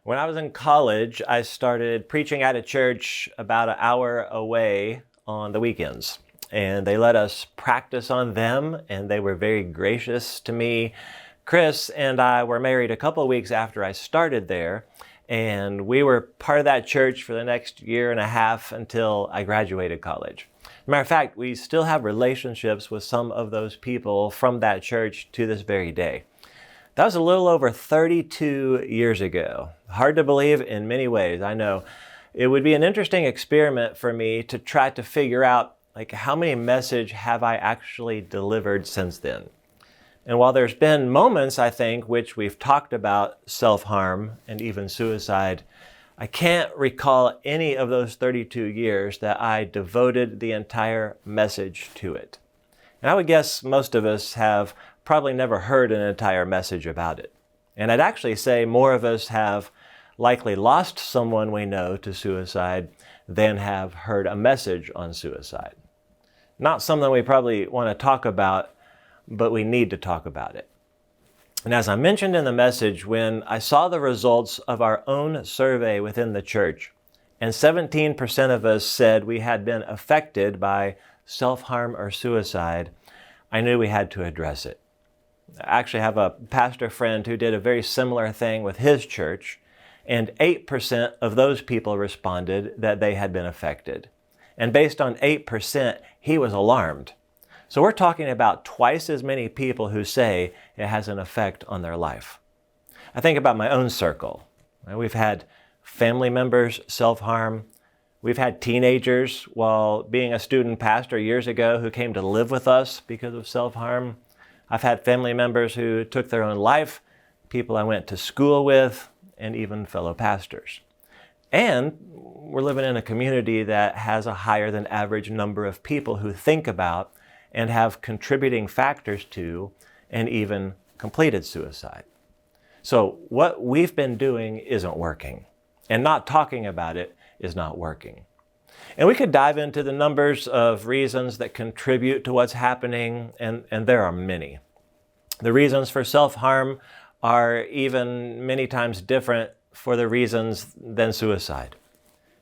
When I was in college, I started preaching at a church about an hour away on the weekends. And they let us practice on them, and they were very gracious to me. Chris and I were married a couple of weeks after I started there, and we were part of that church for the next year and a half until I graduated college. Matter of fact, we still have relationships with some of those people from that church to this very day. That was a little over 32 years ago. Hard to believe in many ways, I know. It would be an interesting experiment for me to try to figure out how many messages have I actually delivered since then. And while there's been moments, I think, which we've talked about self-harm and even suicide, I can't recall any of those 32 years that I devoted the entire message to it. And I would guess most of us have probably never heard an entire message about it. And I'd actually say more of us have likely lost someone we know to suicide than have heard a message on suicide. Not something we probably want to talk about, but we need to talk about it. And as I mentioned in the message, when I saw the results of our own survey within the church, and 17% of us said we had been affected by self-harm or suicide, I knew we had to address it. I actually have a pastor friend who did a very similar thing with his church, and 8% of those people responded that they had been affected. And based on 8%, he was alarmed. So we're talking about twice as many people who say it has an effect on their life. I think about my own circle. We've had family members self-harm. We've had teenagers while being a student pastor years ago who came to live with us because of self-harm. I've had family members who took their own life, people I went to school with, and even fellow pastors. And we're living in a community that has a higher than average number of people who think about and have contributing factors to and even completed suicide. So what we've been doing isn't working, and not talking about it is not working. And we could dive into the numbers of reasons that contribute to what's happening, and there are many. The reasons for self-harm are even many times different for the reasons than suicide.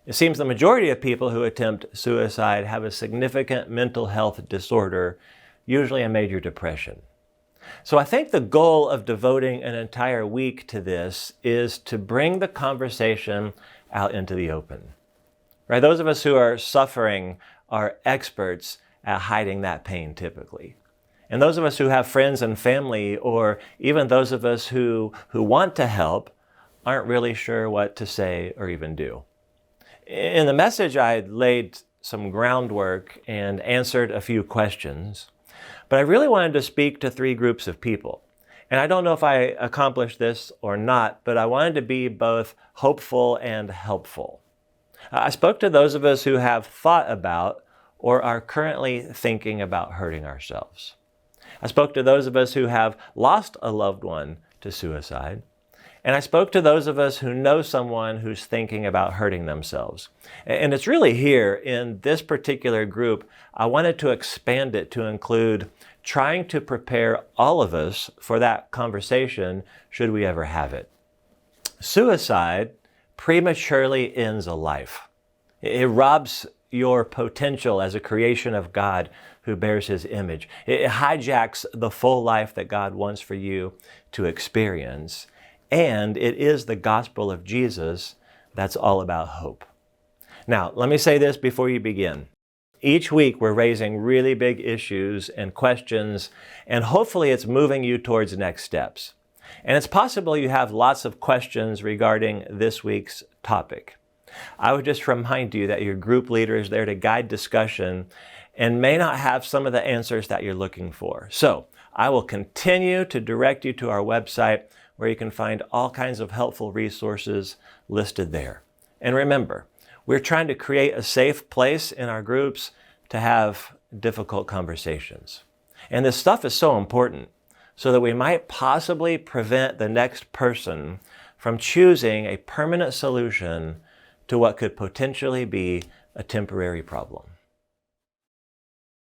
It seems the majority of people who attempt suicide have a significant mental health disorder, usually a major depression. So I think the goal of devoting an entire week to this is to bring the conversation out into the open. Right? Those of us who are suffering are experts at hiding that pain typically. And those of us who have friends and family, or even those of us who want to help, aren't really sure what to say or even do. In the message, I laid some groundwork and answered a few questions, but I really wanted to speak to three groups of people. And I don't know if I accomplished this or not, but I wanted to be both hopeful and helpful. I spoke to those of us who have thought about or are currently thinking about hurting ourselves. I spoke to those of us who have lost a loved one to suicide. And I spoke to those of us who know someone who's thinking about hurting themselves. And it's really here in this particular group, I wanted to expand it to include trying to prepare all of us for that conversation should we ever have it. Suicide prematurely ends a life. It robs your potential as a creation of God who bears His image. It hijacks the full life that God wants for you to experience. And it is the gospel of Jesus that's all about hope. Now, let me say this before you begin. Each week we're raising really big issues and questions, and hopefully it's moving you towards next steps. And it's possible you have lots of questions regarding this week's topic. I would just remind you that your group leader is there to guide discussion and may not have some of the answers that you're looking for. So I will continue to direct you to our website where you can find all kinds of helpful resources listed there. And remember, we're trying to create a safe place in our groups to have difficult conversations. And this stuff is so important so that we might possibly prevent the next person from choosing a permanent solution to what could potentially be a temporary problem.